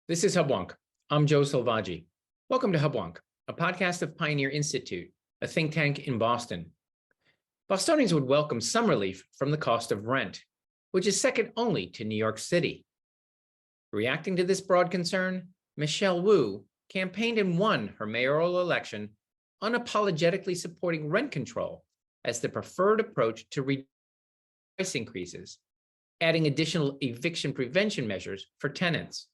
This is Hubwonk. I'm Joe Selvaggi. Welcome to Hubwonk, a podcast of Pioneer Institute, a think tank in Boston. Bostonians would welcome some relief from the cost of rent, which is second only to New York City. Reacting to this broad concern, Michelle Wu campaigned and won her mayoral election, unapologetically supporting rent control as the preferred approach to price increases, adding additional eviction prevention measures for tenants.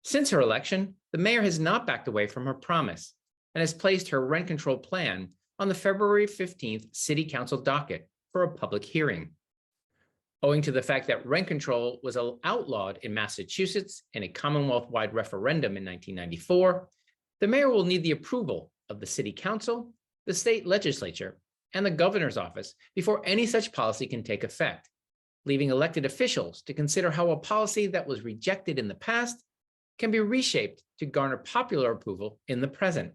Since her election, the mayor has not backed away from her promise and has placed her rent control plan on the February 15th City Council docket for a public hearing. Owing to the fact that rent control was outlawed in Massachusetts in a Commonwealth-wide referendum in 1994, the mayor will need the approval of the City Council, the state legislature, and the governor's office before any such policy can take effect, leaving elected officials to consider how a policy that was rejected in the past can be reshaped to garner popular approval in the present.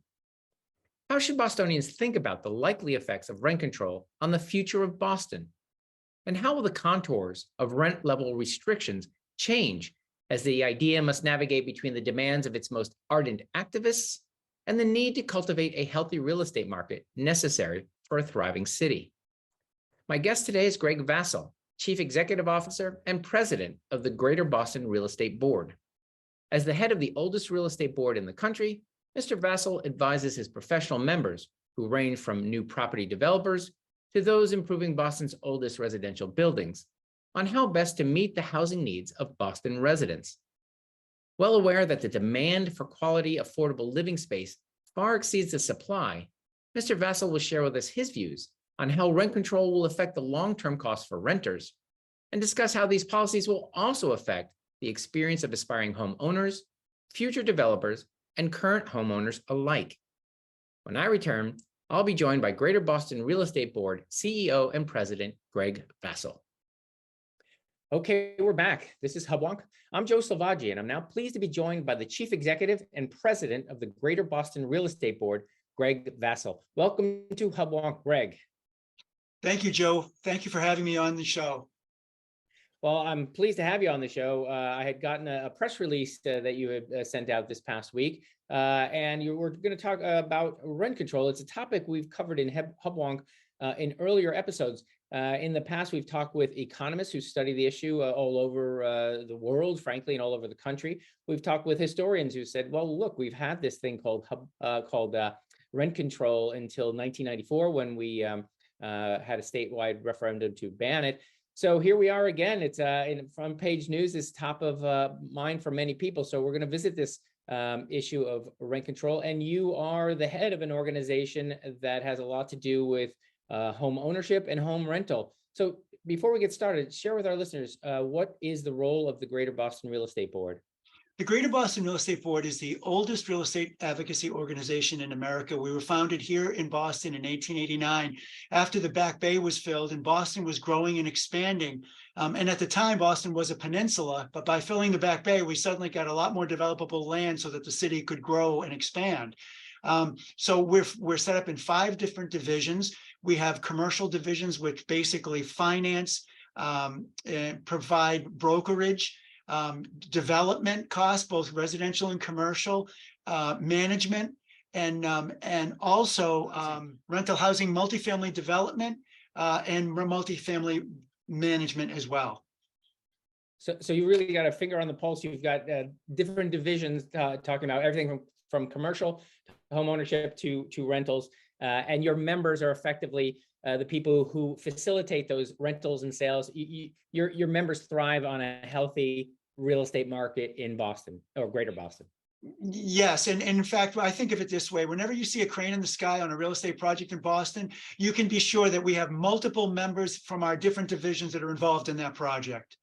How should Bostonians think about the likely effects of rent control on the future of Boston? And how will the contours of rent level restrictions change as the idea must navigate between the demands of its most ardent activists and the need to cultivate a healthy real estate market necessary for a thriving city? My guest today is Greg Vasil, Chief Executive Officer and President of the Greater Boston Real Estate Board. As the head of the oldest real estate board in the country, Mr. Vasil advises his professional members, who range from new property developers to those improving Boston's oldest residential buildings, on how best to meet the housing needs of Boston residents. Well aware that the demand for quality, affordable living space far exceeds the supply, Mr. Vasil will share with us his views on how rent control will affect the long-term costs for renters, and discuss how these policies will also affect the experience of aspiring homeowners, future developers, and current homeowners alike. When I return, I'll be joined by Greater Boston Real Estate Board CEO and President Greg Vasil. Okay, we're back. This is Hubwonk. I'm Joe Selvaggi, and I'm now pleased to be joined by the Chief Executive and President of the Greater Boston Real Estate Board, Greg Vasil. Welcome to Hubwonk, Greg. Thank you, Joe. Thank you for having me on the show. Well, I'm pleased to have you on the show. I had gotten a press release that you had sent out this past week, and you were going to talk about rent control. It's a topic we've covered in Hubwonk in earlier episodes. In the past, we've talked with economists who study the issue all over the world, frankly, and all over the country. We've talked with historians who said, well, look, we've had this thing called rent control until 1994 when we had a statewide referendum to ban it. So here we are again. It's in front page news is top of mind for many people. So we're going to visit this issue of rent control. And you are the head of an organization that has a lot to do with home ownership and home rental. So before we get started, share with our listeners, what is the role of the Greater Boston Real Estate Board? The Greater Boston Real Estate Board is the oldest real estate advocacy organization in America. We were founded here in Boston in 1889 after the Back Bay was filled and Boston was growing and expanding. And at the time, Boston was a peninsula, but by filling the Back Bay, we suddenly got a lot more developable land so that the city could grow and expand. So we're set up in 5 different divisions. We have commercial divisions, which basically finance, and provide brokerage, development costs, both residential and commercial, management, and also rental housing, multifamily development, and multifamily management as well. So you really got a finger on the pulse. You've got different divisions talking about everything from commercial to home ownership to rentals, and your members are effectively the people who facilitate those rentals and sales. Your members thrive on a healthy real estate market in Boston or Greater Boston. Yes, and in fact, I think of it this way: whenever you see a crane in the sky on a real estate project in Boston, you can be sure that we have multiple members from our different divisions that are involved in that project.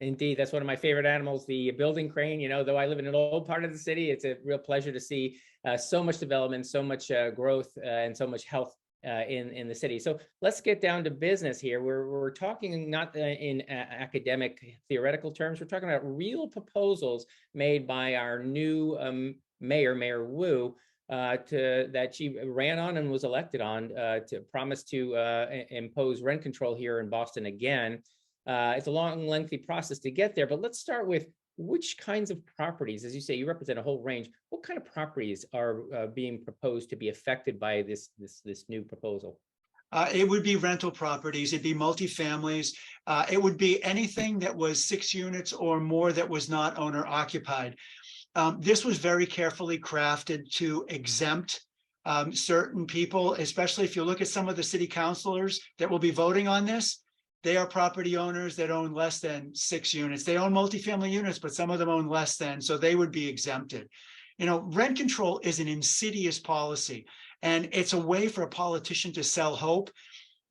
Indeed, that's one of my favorite animals, the building crane. You know, though I live in an old part of the city, it's a real pleasure to see so much development, so much growth, and so much health in the city. So let's get down to business here. We're talking not in academic theoretical terms. We're talking about real proposals made by our new Mayor Wu, that she ran on and was elected on to promise to impose rent control here in Boston again. It's a long, lengthy process to get there, but let's start with which kinds of properties, as you say, you represent a whole range, what kind of properties are being proposed to be affected by this new proposal? It would be rental properties, it'd be multifamilies. It would be anything that was 6 units or more that was not owner occupied. This was very carefully crafted to exempt certain people, especially if you look at some of the city councilors that will be voting on this. They are property owners that own less than 6 units. They own multifamily units, but some of them own less than, so they would be exempted. You know, rent control is an insidious policy, and it's a way for a politician to sell hope.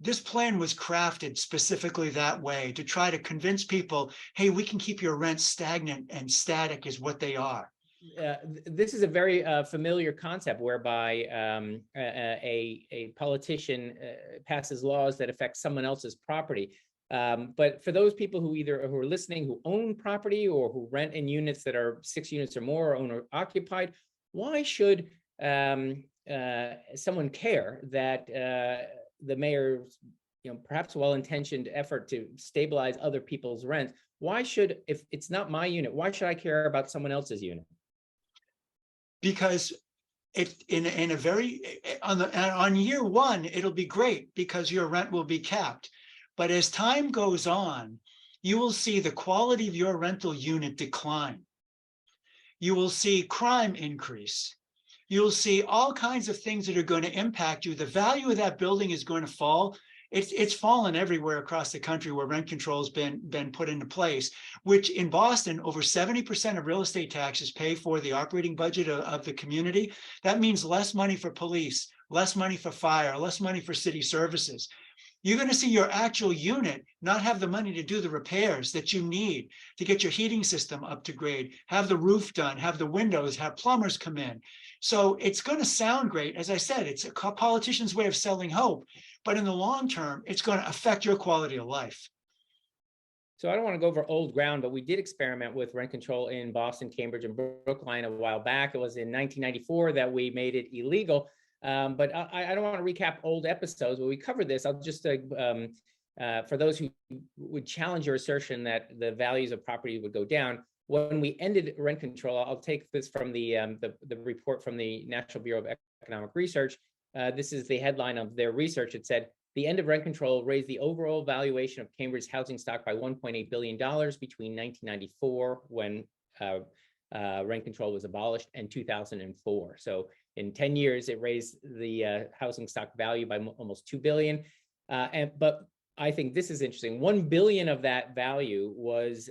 This plan was crafted specifically that way, to try to convince people, hey, we can keep your rent stagnant and static is what they are. This is a very familiar concept whereby a politician passes laws that affect someone else's property. But for those people who are listening, who own property or who rent in units that are 6 units or more, or owner occupied, why should someone care that the mayor's, perhaps well-intentioned effort to stabilize other people's rent? Why should, if it's not my unit, why should I care about someone else's unit? Because it in a very on year one, it'll be great because your rent will be capped. But as time goes on, you will see the quality of your rental unit decline. You will see crime increase. You'll see all kinds of things that are going to impact you. The value of that building is going to fall. It's fallen everywhere across the country where rent control has been put into place, which in Boston, over 70% of real estate taxes pay for the operating budget of the community. That means less money for police, less money for fire, less money for city services. You're going to see your actual unit not have the money to do the repairs that you need to get your heating system up to grade, have the roof done, have the windows, have plumbers come in. So it's going to sound great. As I said, it's a politician's way of selling hope, but in the long term, it's going to affect your quality of life. So I don't want to go over old ground, but we did experiment with rent control in Boston, Cambridge, and Brookline a while back. It was in 1994 that we made it illegal. But I don't want to recap old episodes, but we covered this. I'll just, for those who would challenge your assertion that the values of property would go down, when we ended rent control, I'll take this from the report from the National Bureau of Economic Research. This is the headline of their research. It said, the end of rent control raised the overall valuation of Cambridge's housing stock by $1.8 billion between 1994, when rent control was abolished, and 2004. So in 10 years, it raised the housing stock value by almost $2 billion. But I think this is interesting. $1 billion of that value was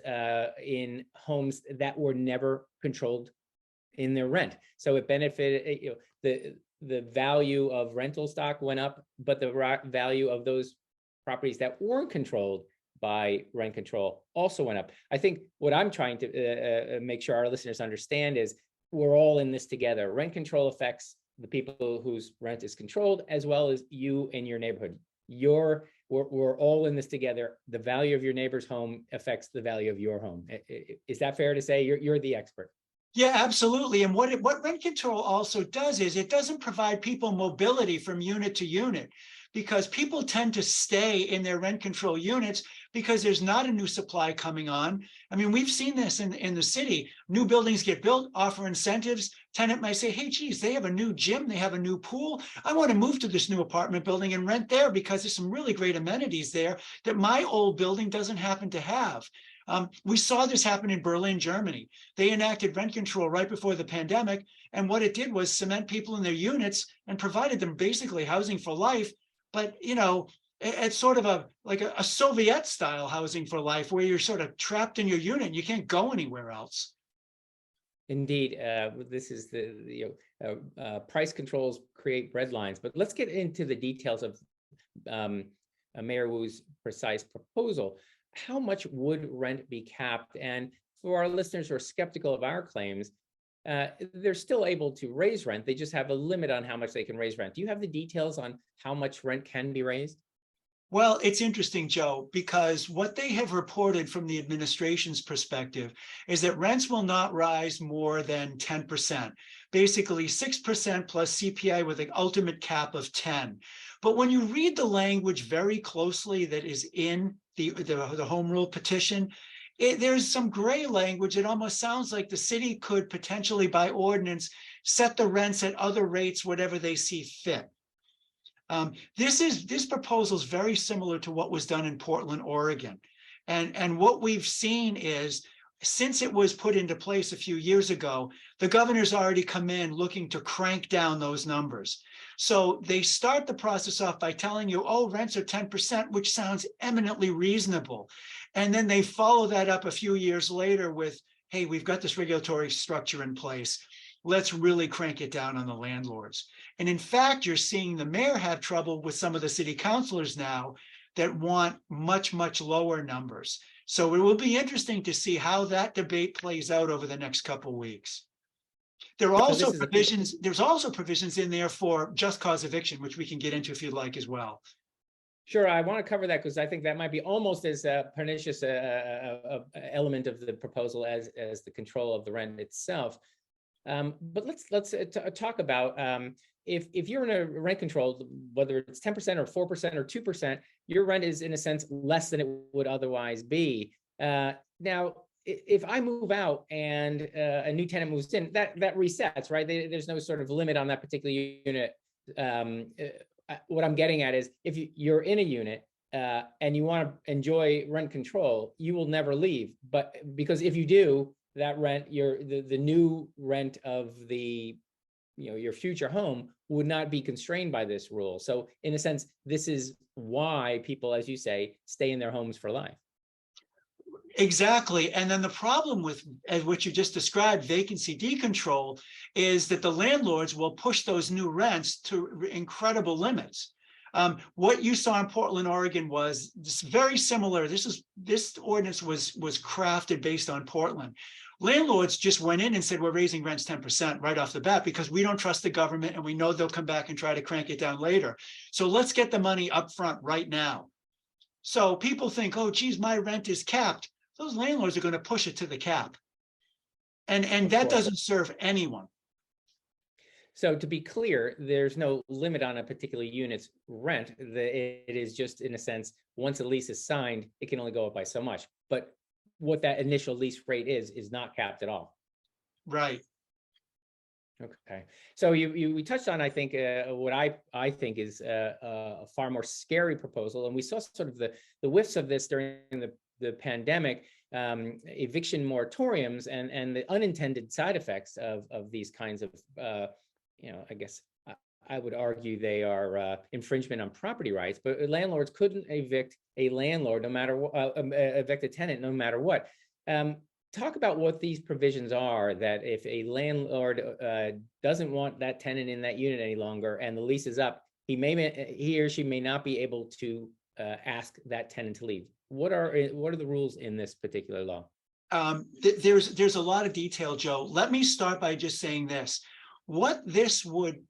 in homes that were never controlled in their rent. So it benefited, the value of rental stock went up, but the value of those properties that weren't controlled by rent control also went up. I think what I'm trying to make sure our listeners understand is we're all in this together. Rent control affects the people whose rent is controlled, as well as you and your neighborhood. We're all in this together. The value of your neighbor's home affects the value of your home. Is that fair to say? You're the expert. Yeah, absolutely. And what rent control also does is it doesn't provide people mobility from unit to unit, because people tend to stay in their rent control units because there's not a new supply coming on. I mean, we've seen this in the city. New buildings get built, offer incentives. Tenant might say, hey, geez, they have a new gym, they have a new pool. I want to move to this new apartment building and rent there because there's some really great amenities there that my old building doesn't happen to have. We saw this happen in Berlin, Germany. They enacted rent control right before the pandemic. And what it did was cement people in their units and provided them basically housing for life. But, it's sort of like a Soviet style housing for life, where you're sort of trapped in your unit and you can't go anywhere else. Indeed, this is price controls create bread lines. But let's get into the details of Mayor Wu's precise proposal. How much would rent be capped? And for our listeners who are skeptical of our claims, they're still able to raise rent. They just have a limit on how much they can raise rent. Do you have the details on how much rent can be raised? Well, it's interesting, Joe, because what they have reported from the administration's perspective is that rents will not rise more than 10%, basically 6% plus CPI with an ultimate cap of 10. But when you read the language very closely that is in the home rule petition, there's some gray language. It almost sounds like the city could potentially, by ordinance, set the rents at other rates, whatever they see fit. This proposal is very similar to what was done in Portland, Oregon. And what we've seen is, since it was put into place a few years ago, the governor's already come in looking to crank down those numbers. So they start the process off by telling you, oh, rents are 10%, which sounds eminently reasonable. And then they follow that up a few years later with, hey, we've got this regulatory structure in place. Let's really crank it down on the landlords. And in fact, you're seeing the mayor have trouble with some of the city councilors now that want much, much lower numbers. So it will be interesting to see how that debate plays out over the next couple of weeks. There are also provisions. There's also provisions in there for just cause eviction, which we can get into if you'd like as well. Sure, I want to cover that because I think that might be almost as pernicious a element of the proposal as the control of the rent itself. But let's talk about if you're in a rent control, whether it's 10% or 4% or 2%, your rent is in a sense less than it would otherwise be. Now, if I move out and a new tenant moves in, that resets, right? There's no sort of limit on that particular unit. What I'm getting at is, if you're in a unit and you want to enjoy rent control, you will never leave. But because if you do, that rent, the new rent of the, your future home would not be constrained by this rule. So in a sense, this is why people, as you say, stay in their homes for life. Exactly. And then the problem with what you just described, vacancy decontrol, is that the landlords will push those new rents to incredible limits. What you saw in Portland, Oregon was very similar. This ordinance was crafted based on Portland. Landlords just went in and said, we're raising rents 10% right off the bat because we don't trust the government and we know they'll come back and try to crank it down later. So let's get the money up front right now. So people think, oh, geez, my rent is capped. Those landlords are going to push it to the cap. And that doesn't serve anyone. So to be clear, there's no limit on a particular unit's rent. It is just, in a sense, once a lease is signed, it can only go up by so much. But what that initial lease rate is not capped at all. Right. Okay. So we touched on, I think, what I think is a far more scary proposal. And we saw sort of the whiffs of this during the pandemic, eviction moratoriums and the unintended side effects of these kinds of, I guess I would argue they are infringement on property rights, but landlords couldn't evict a landlord no matter what, evict a tenant no matter what. Talk about what these provisions are, that if a landlord doesn't want that tenant in that unit any longer and the lease is up, he or she may not be able to ask that tenant to leave. What are the rules in this particular law? There's a lot of detail, Joe. Let me start by just saying this. What this would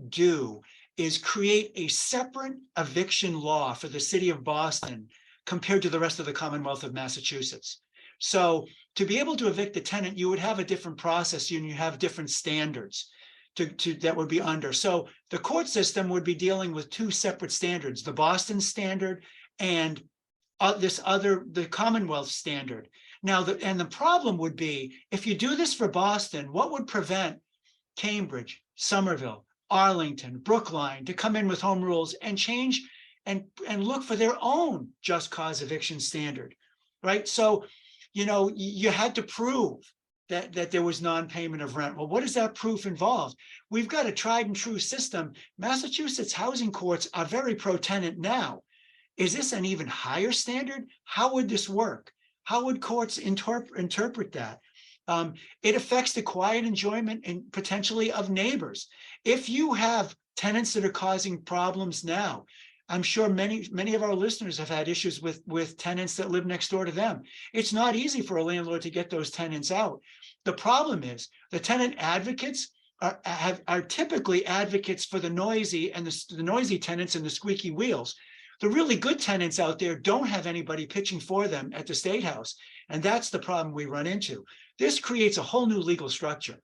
do is create a separate eviction law for the city of Boston compared to the rest of the Commonwealth of Massachusetts. So to be able to evict a tenant, you would have a different process and you have different standards that would be under. So the court system would be dealing with two separate standards, the Boston standard and the Commonwealth standard. Now, the problem would be, if you do this for Boston, what would prevent Cambridge, Somerville, Arlington, Brookline to come in with home rules and change and look for their own just cause eviction standard, right? So, you had to prove that there was non-payment of rent. Well, what does that proof involve? We've got a tried and true system. Massachusetts housing courts are very pro-tenant now. Is this an even higher standard? How would this work? How would courts interpret that? It affects the quiet enjoyment and potentially of neighbors. If you have tenants that are causing problems now, I'm sure many of our listeners have had issues with tenants that live next door to them. It's not easy for a landlord to get those tenants out. The problem is the tenant advocates are typically advocates for the noisy and the noisy tenants and the squeaky wheels. The really good tenants out there don't have anybody pitching for them at the State House. And that's the problem we run into. This creates a whole new legal structure.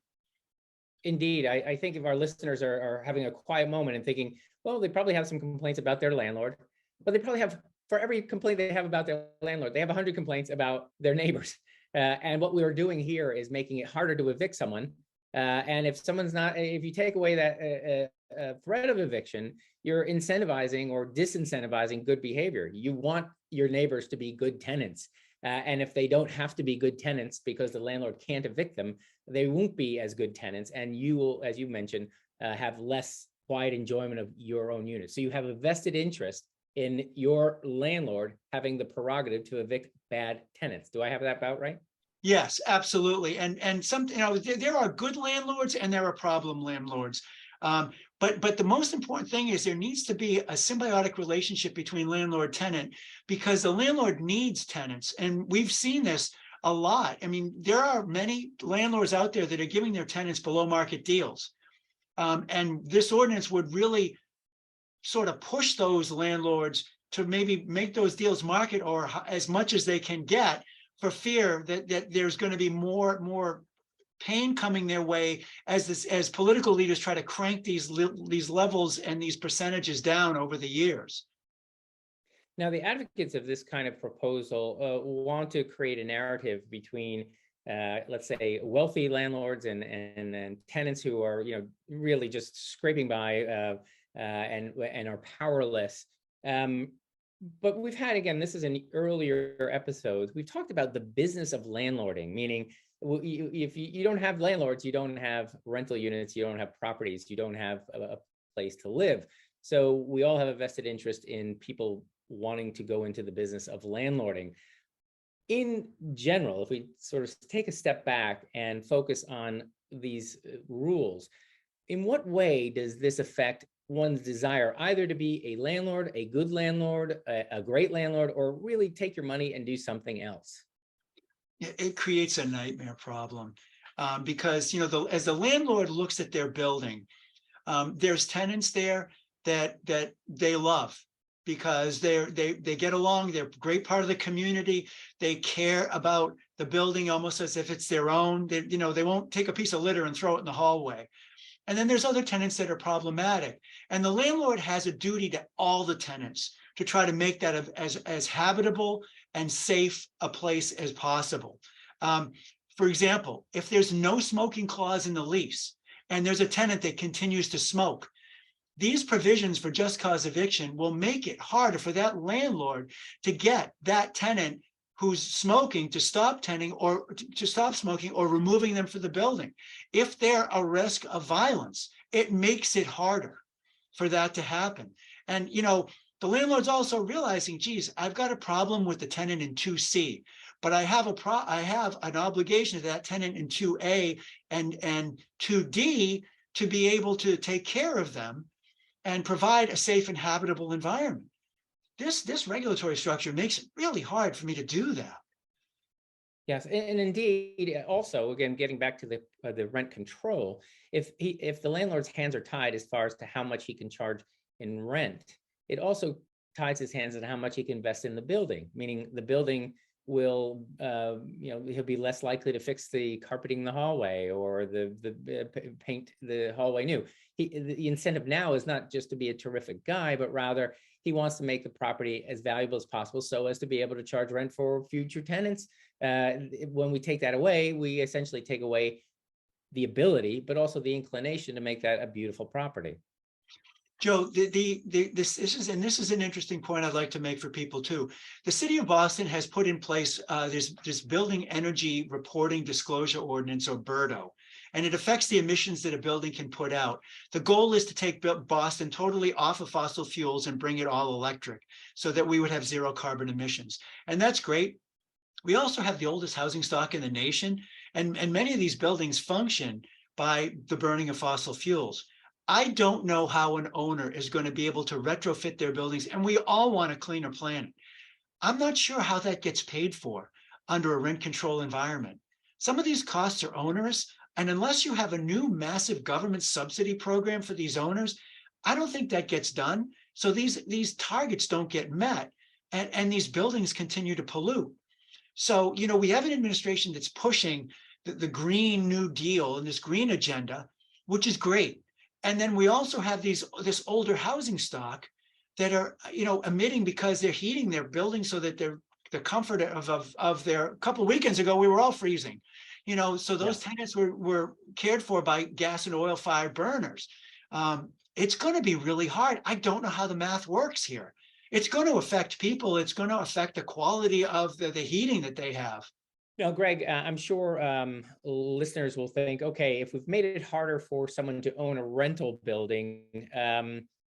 Indeed. I think if our listeners are having a quiet moment and thinking, well, they probably have some complaints about their landlord, but they probably have for every complaint they have about their landlord, they have 100 complaints about their neighbors. And what we are doing here is making it harder to evict someone. And if you take away that threat of eviction, you're incentivizing or disincentivizing good behavior. You want your neighbors to be good tenants. And if they don't have to be good tenants because the landlord can't evict them, they won't be as good tenants. And you will, as you mentioned, have less quiet enjoyment of your own unit. So you have a vested interest in your landlord having the prerogative to evict bad tenants. Do I have that about right? Yes, absolutely. And some, there are good landlords and there are problem landlords. But the most important thing is there needs to be a symbiotic relationship between landlord tenant, because the landlord needs tenants. And we've seen this a lot. I mean, there are many landlords out there that are giving their tenants below market deals. And this ordinance would really sort of push those landlords to maybe make those deals market or as much as they can get, for fear that there's going to be more pain coming their way as political leaders try to crank these levels and these percentages down over the years. Now, the advocates of this kind of proposal want to create a narrative between, let's say, wealthy landlords and tenants who are, really just scraping by and are powerless. But we've had, again, this is in earlier episodes, we've talked about the business of landlording, meaning if you don't have landlords, you don't have rental units, you don't have properties, you don't have a place to live. So we all have a vested interest in people wanting to go into the business of landlording. In general, if we sort of take a step back and focus on these rules, in what way does this affect one's desire either to be a landlord, a good landlord, a great landlord, or really take your money and do something else? It creates a nightmare problem, because as the landlord looks at their building, there's tenants there that they love, because they get along, they're a great part of the community, they care about the building almost as if it's their own. They won't take a piece of litter and throw it in the hallway. And then there's other tenants that are problematic. And the landlord has a duty to all the tenants to try to make that as habitable and safe a place as possible. For example, if there's no smoking clause in the lease and there's a tenant that continues to smoke, these provisions for just cause eviction will make it harder for that landlord to get that tenant who's smoking to stop tenanting or to stop smoking or removing them from the building. If they're a risk of violence, it makes it harder for that to happen. And the landlord's also realizing, geez, I've got a problem with the tenant in 2C, but I have an obligation to that tenant in 2A and 2D to be able to take care of them and provide a safe and habitable environment. This regulatory structure makes it really hard for me to do that. Yes, and indeed, also, again, getting back to the rent control, if the landlord's hands are tied as far as to how much he can charge in rent, it also ties his hands on how much he can invest in the building, meaning the building will, he'll be less likely to fix the carpeting in the hallway or the paint the hallway new. The incentive now is not just to be a terrific guy, but rather he wants to make the property as valuable as possible so as to be able to charge rent for future tenants. When we take that away, we essentially take away the ability, but also the inclination to make that a beautiful property. Joe, this is an interesting point I'd like to make for people too. The city of Boston has put in place this building energy reporting disclosure ordinance, or BERDO, and it affects the emissions that a building can put out. The goal is to take Boston totally off of fossil fuels and bring it all electric so that we would have zero carbon emissions. And that's great. We also have the oldest housing stock in the nation, and many of these buildings function by the burning of fossil fuels. I don't know how an owner is going to be able to retrofit their buildings, and we all want a cleaner planet. I'm not sure how that gets paid for under a rent control environment. Some of these costs are onerous, and unless you have a new massive government subsidy program for these owners, I don't think that gets done. So these targets don't get met, and these buildings continue to pollute. So, we have an administration that's pushing the Green New Deal and this green agenda, which is great. And then we also have this older housing stock that are, emitting because they're heating their building so that they're the comfort of their. A couple of weekends ago, we were all freezing, so Yeah. those tenants were cared for by gas and oil fired burners. It's going to be really hard. I don't know how the math works here. It's going to affect people. It's going to affect the quality of the heating that they have. No, Greg, I'm sure listeners will think, okay, if we've made it harder for someone to own a rental building,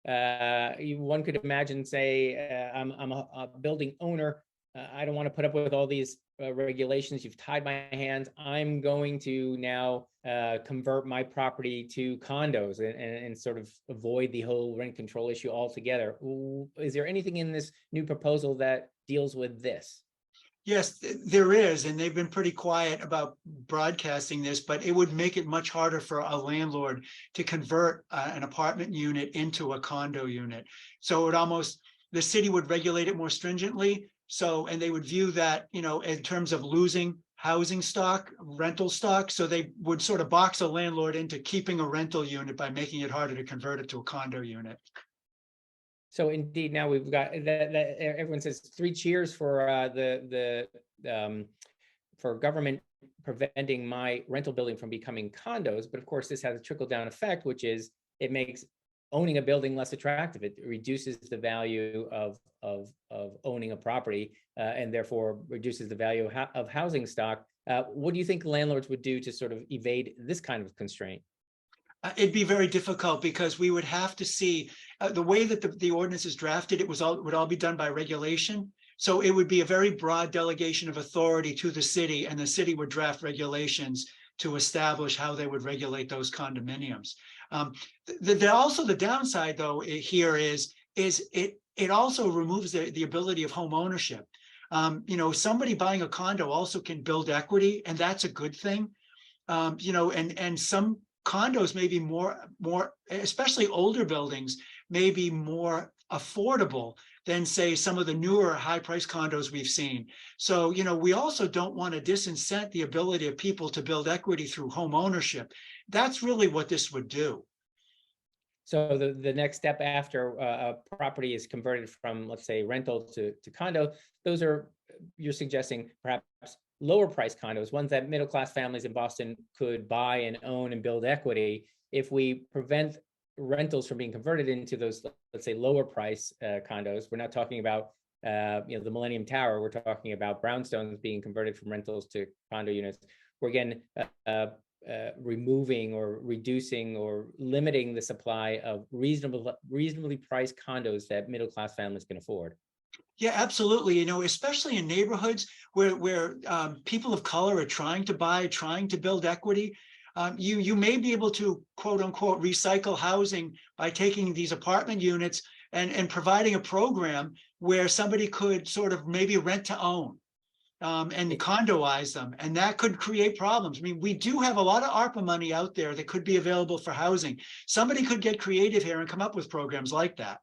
one could imagine, say, I'm a building owner. I don't want to put up with all these regulations. You've tied my hands. I'm going to now convert my property to condos and sort of avoid the whole rent control issue altogether. Is there anything in this new proposal that deals with this? Yes, there is, and they've been pretty quiet about broadcasting this, but it would make it much harder for a landlord to convert an apartment unit into a condo unit. So the city would regulate it more stringently. So, and they would view that, in terms of losing housing stock, rental stock. So they would sort of box a landlord into keeping a rental unit by making it harder to convert it to a condo unit. So indeed, now we've got that everyone says 3 cheers for for government preventing my rental building from becoming condos. But of course, this has a trickle down effect, which is it makes owning a building less attractive. It reduces the value of owning a property and therefore reduces the value of housing stock. What do you think landlords would do to sort of evade this kind of constraint? It'd be very difficult because we would have to see the way that the ordinance is drafted. It would all be done by regulation. So it would be a very broad delegation of authority to the city, and the city would draft regulations to establish how they would regulate those condominiums. Also the downside, though, here is it also removes the ability of home ownership. Somebody buying a condo also can build equity, and that's a good thing. And some condos may be more, especially older buildings, may be more affordable than, say, some of the newer high-price condos we've seen. So, we also don't want to disincent the ability of people to build equity through home ownership. That's really what this would do. So the next step after a property is converted from, let's say, rental to condo, those are, you're suggesting, perhaps lower price condos, ones that middle class families in Boston could buy and own and build equity. If we prevent rentals from being converted into those, let's say, lower price condos, we're not talking about the Millennium Tower. We're talking about brownstones being converted from rentals to condo units. We're again removing or reducing or limiting the supply of reasonably priced condos that middle class families can afford. Yeah, absolutely. Especially in neighborhoods where people of color are trying to build equity. You may be able to, quote unquote, recycle housing by taking these apartment units and providing a program where somebody could sort of maybe rent to own and condoize them. And that could create problems. I mean, we do have a lot of ARPA money out there that could be available for housing. Somebody could get creative here and come up with programs like that.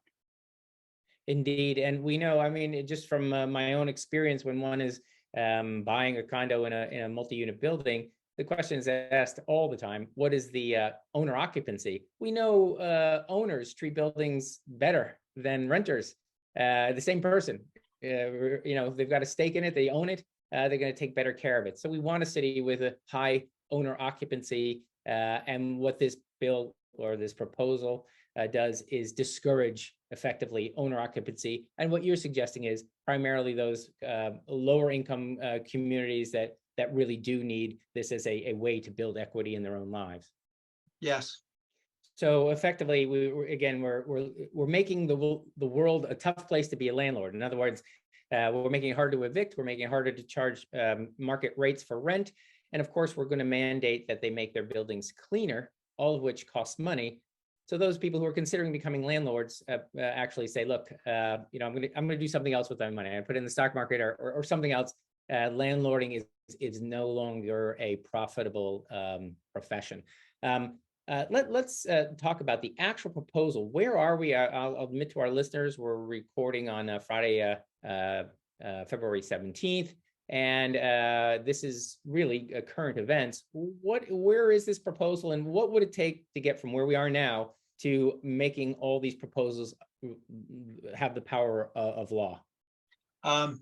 Indeed. And we know, I mean, just from my own experience, when one is buying a condo in a multi-unit building, the question is asked all the time, what is the owner occupancy? We know owners treat buildings better than renters. The same person, they've got a stake in it, they own it, they're going to take better care of it. So we want a city with a high owner occupancy. And what this bill or this proposal does is discourage effectively owner occupancy. And what you're suggesting is primarily those lower income communities that really do need this as a way to build equity in their own lives. Yes. So effectively, we're making the world a tough place to be a landlord. In other words, we're making it hard to evict. We're making it harder to charge market rates for rent. And of course, we're going to mandate that they make their buildings cleaner, all of which costs money. So those people who are considering becoming landlords actually say, look, I'm going to do something else with my money. I put it in the stock market or something else. Landlording is no longer a profitable profession. Let's talk about the actual proposal. Where are we? I'll admit to our listeners, we're recording on Friday, February 17th. And this is really a current events. Where is this proposal, and what would it take to get from where we are now to making all these proposals have the power of law? Um,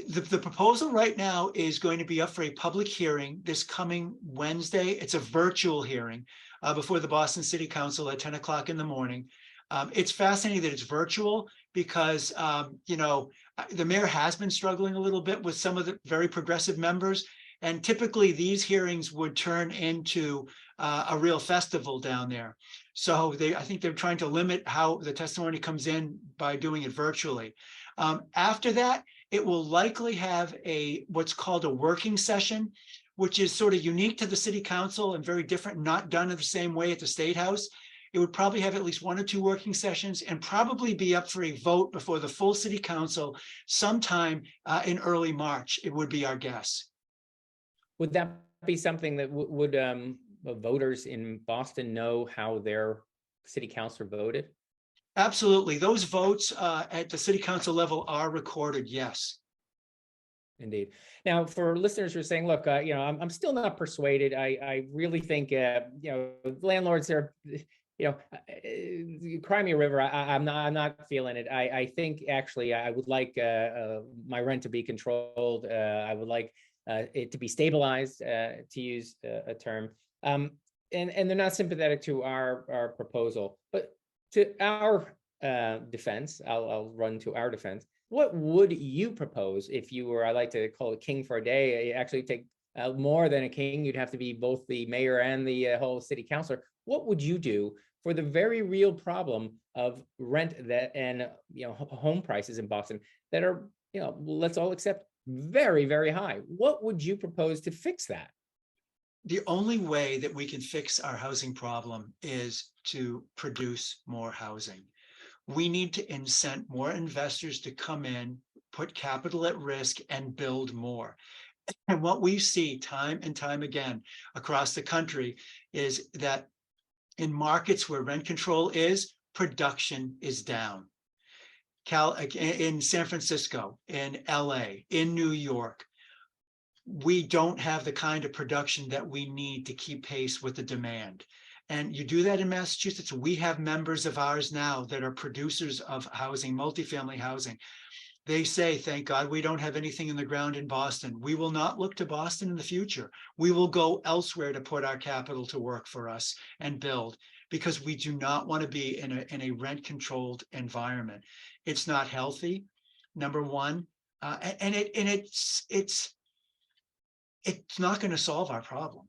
the proposal right now is going to be up for a public hearing this coming Wednesday. It's a virtual hearing before the Boston City Council at 10 o'clock in the morning. It's fascinating that it's virtual because, the mayor has been struggling a little bit with some of the very progressive members. And typically these hearings would turn into a real festival down there. So I think they're trying to limit how the testimony comes in by doing it virtually. After that, it will likely have what's called a working session, which is sort of unique to the city council and very different, not done in the same way at the State House. It would probably have at least 1 or 2 working sessions and probably be up for a vote before the full city council sometime in early March. It would be our guess. Would that be something that would voters in Boston know how their city councilor voted? Absolutely. Those votes at the city council level are recorded, yes. Indeed. Now, for listeners who are saying, look, I'm still not persuaded. I really think, landlords are, Crimea River, I'm not feeling it. I think actually I would like my rent to be controlled. I would like it to be stabilized, to use a term. And they're not sympathetic to our proposal. But to our defense, I'll run to our defense. What would you propose if you were, I like to call it king for a day, actually take more than a king? You'd have to be both the mayor and the whole city councilor. What would you do for the very real problem of rent and home prices in Boston that are, let's all accept, very, very high? What would you propose to fix that? The only way that we can fix our housing problem is to produce more housing. We need to incent more investors to come in, put capital at risk, and build more. And what we see time and time again across the country is that in markets where rent control is, production is down. In San Francisco, in LA, in New York, we don't have the kind of production that we need to keep pace with the demand. And you do that in Massachusetts. We have members of ours now that are producers of housing, multifamily housing. They say, thank God we don't have anything in the ground in Boston. We will not look to Boston in the future. We will go elsewhere to put our capital to work for us and build, because we do not want to be in a rent-controlled environment. It's not healthy, number one, and it's not going to solve our problem.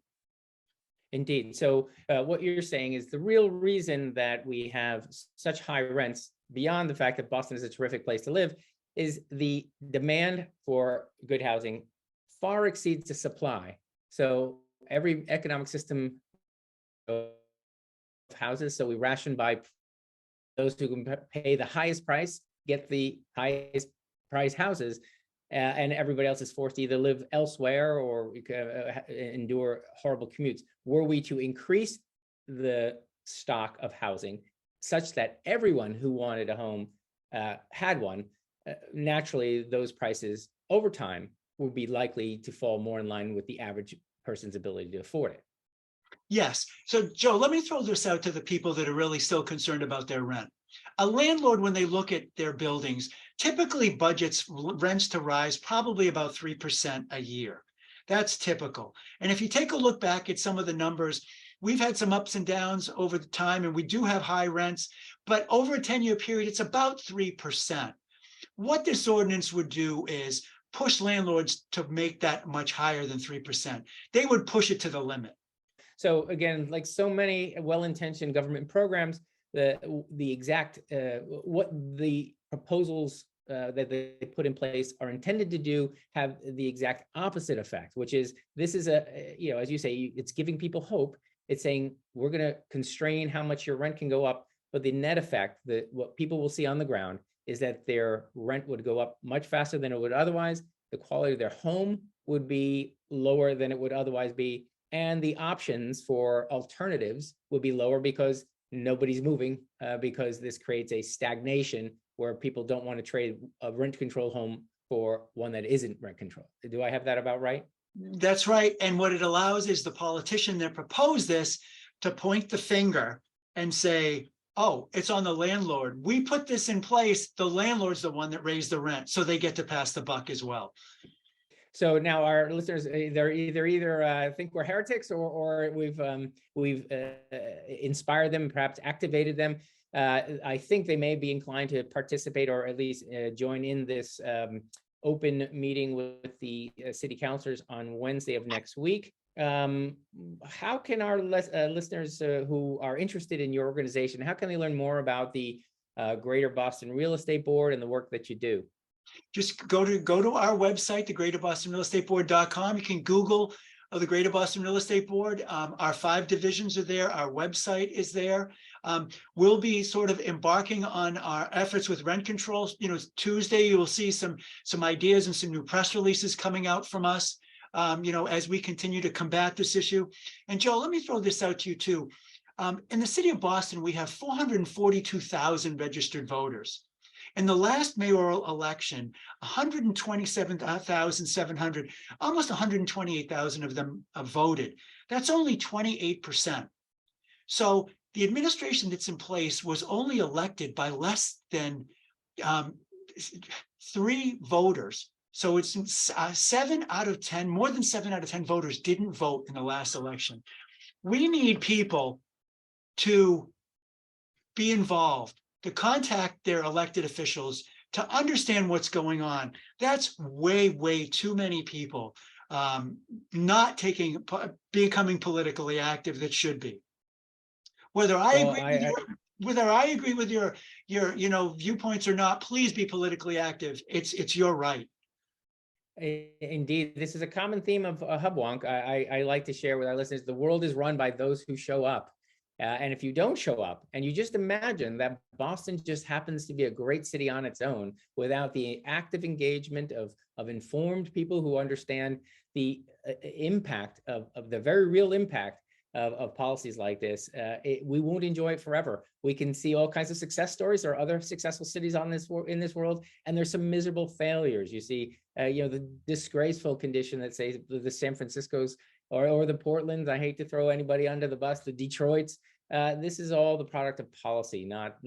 Indeed. So what you're saying is the real reason that we have such high rents, beyond the fact that Boston is a terrific place to live, is the demand for good housing far exceeds the supply. So every economic system of houses, so we ration by those who can pay the highest price, get the highest price houses, and everybody else is forced to either live elsewhere or endure horrible commutes. Were we to increase the stock of housing such that everyone who wanted a home had one, naturally those prices over time would be likely to fall more in line with the average person's ability to afford it. Yes. So, Joe, let me throw this out to the people that are really still concerned about their rent. A landlord, when they look at their buildings, typically budgets rents to rise probably about 3% a year. That's typical. And if you take a look back at some of the numbers, we've had some ups and downs over the time, and we do have high rents, but over a 10-year period, it's about 3%. What this ordinance would do is push landlords to make that much higher than 3%. They would push it to the limit. So again, like so many well-intentioned government programs, the exact what the proposals that they put in place are intended to do have the exact opposite effect, which is this is as you say, it's giving people hope. It's saying we're going to constrain how much your rent can go up, but the net effect, what people will see on the ground, is that their rent would go up much faster than it would otherwise. The quality of their home would be lower than it would otherwise be, and the options for alternatives will be lower because nobody's moving, because this creates a stagnation where people don't want to trade a rent control home for one that isn't rent controlled. Do I have that about right? That's right. And what it allows is the politician that proposed this to point the finger and say, oh, it's on the landlord. We put this in place. The landlord's the one that raised the rent, so they get to pass the buck as well. So now our listeners, they're either think we're heretics, or we've inspired them, perhaps activated them. I think they may be inclined to participate, or at least join in this open meeting with the city councilors on Wednesday of next week. How can our listeners who are interested in your organization, how can they learn more about the Greater Boston Real Estate Board and the work that you do? Just go to our website, the greaterbostonrealestateBoard.com. You can Google the Greater Boston Real Estate Board. Our 5 divisions are there. Our website is there. We'll be sort of embarking on our efforts with rent control. Tuesday, you will see some ideas and some new press releases coming out from us, as we continue to combat this issue. And Joe, let me throw this out to you too. In the city of Boston, we have 442,000 registered voters. In the last mayoral election, 127,700, almost 128,000 of them voted. That's only 28%. So the administration that's in place was only elected by less than 3 voters. So it's 7 out of 10, more than 7 out of 10 voters didn't vote in the last election. We need people to be involved, to contact their elected officials, to understand what's going on. That's way, way too many people not becoming politically active that should be. Whether I agree with your viewpoints or not, please be politically active. It's your right. Indeed, this is a common theme of Hubwonk. I like to share with our listeners, the world is run by those who show up. And if you don't show up, and you just imagine that Boston just happens to be a great city on its own, without the active engagement of informed people who understand the impact of the very real impact of policies like this, we won't enjoy it forever. We can see all kinds of success stories. There are other successful cities in this world, and there's some miserable failures. You see, the disgraceful condition that, say, the San Franciscos or the Portlands. I hate to throw anybody under the bus. The Detroits. This is all the product of policy, not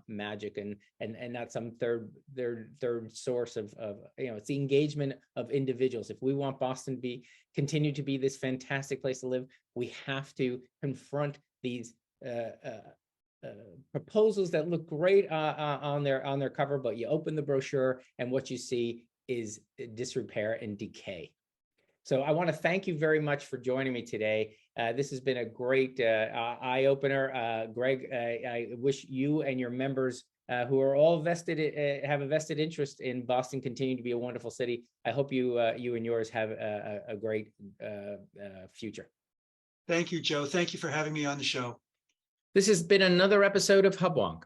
magic, and not some third source of it's the engagement of individuals. If we want Boston to continue to be this fantastic place to live, we have to confront these proposals that look great on their cover, but you open the brochure and what you see is disrepair and decay. So I want to thank you very much for joining me today. This has been a great eye-opener. Greg, I wish you and your members who are all have a vested interest in Boston continue to be a wonderful city. I hope you and yours have a great future. Thank you, Joe. Thank you for having me on the show. This has been another episode of Hubwonk.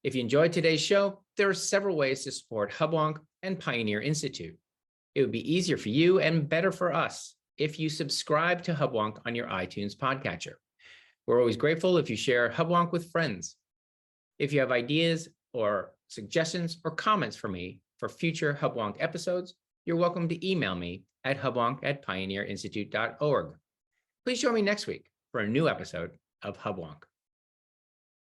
If you enjoyed today's show, there are several ways to support Hubwonk and Pioneer Institute. It would be easier for you and better for us if you subscribe to Hubwonk on your iTunes podcatcher. We're always grateful if you share Hubwonk with friends. If you have ideas or suggestions or comments for me for future Hubwonk episodes, you're welcome to email me at hubwonk@pioneerinstitute.org. Please join me next week for a new episode of Hubwonk.